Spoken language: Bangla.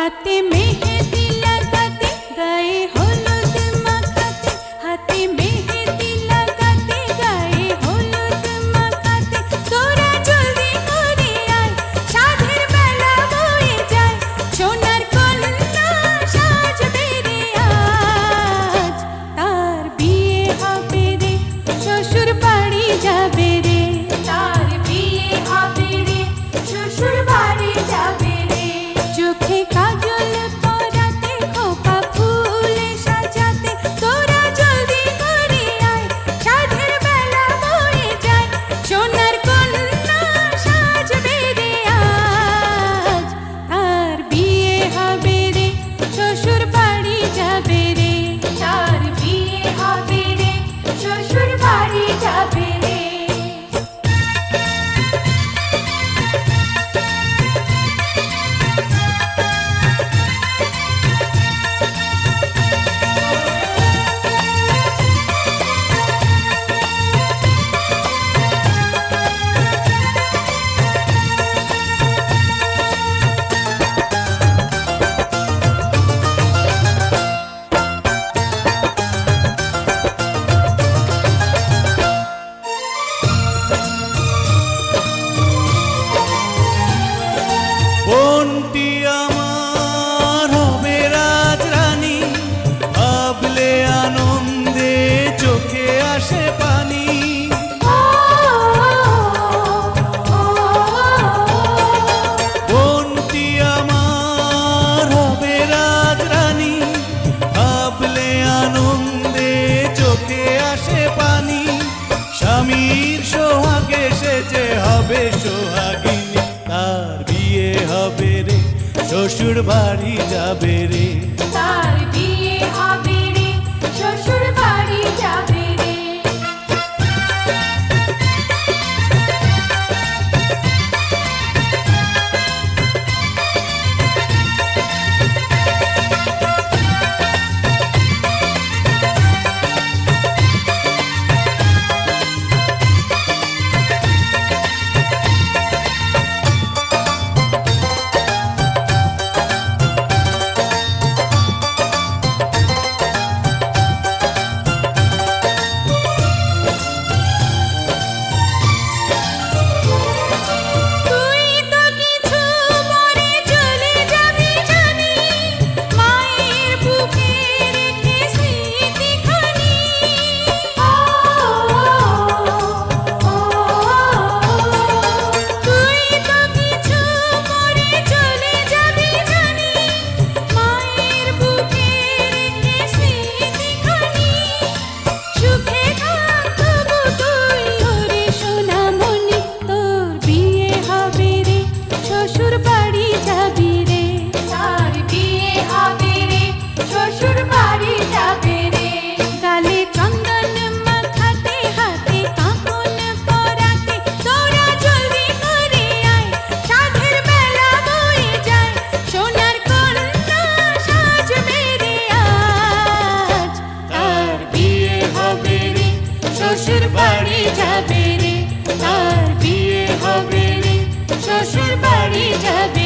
हाथे मेहंदी लगाते गाए हलुद माखाते हाथे मेहंदी लगाते गाए हलुद माखाते तोरा जल्दी करे आय साधेर बेला बয়ে যায় সোনার কন্যা সাজবে রে আজ তার বিয়ে হবে রে শ্বশুর বাড়ি যাবে রে তার বিয়ে হবে রে শ্বশুর বাড়ি যাবে রে চোখে কাজল পরাতে খোপা ফুলে সাজাতে তোরা জলদি করে আয় সাধের বেলা বয়ে যায় সোনার কন্যা সাজবে রে আজ তার বিয়ে হবে রে শ্বশুর বাড়ি যাবে রে তার বিয়ে হবে রে শ্বশুর বাড়ি যাবে রে বোনটি আমার হবে রাজরানী ভাবলে আনন্দে চোখে আসে পানি বোনটি আমার হবে রাজরানী ভাবলে আনন্দে চোখে আসে পানি স্বামীর সোহাগে সেজে হবে সোহাগিনী তার বিয়ে হবে রে শ্বশুর বাড়ি যাবে রে তার বিয়ে হবে রে শ্বশুর বাড়ি যাবে রে তুই তো কিছু পরে চলে যাবি জানি মায়ের বুকে রেখে স্মৃতিখানি তুই তো কিছু পরে চলে যাবি জানি মায়ের বুকে রেখে স্মৃতিখানি সুখে থাক তবু তুই ওরে সোনামণি তোর বিয়ে হবে রে শ্বশুর বাড়ি যাবি রে তার বিয়ে হবে রে শ্বশুর বাড়ি যাবে রে গালে চন্দন মাখাতে হাতে কাঁকন পরাতে তোরা জলদি করে আয় সাধের বেলা বয়ে যায় সোনার কন্যা সাজবে রে আজ তার বিয়ে হবে রে শ্বশুর বাড়ি যাবে রে তার বিয়ে হবে রে শ্বশুর বাড়ি যাবে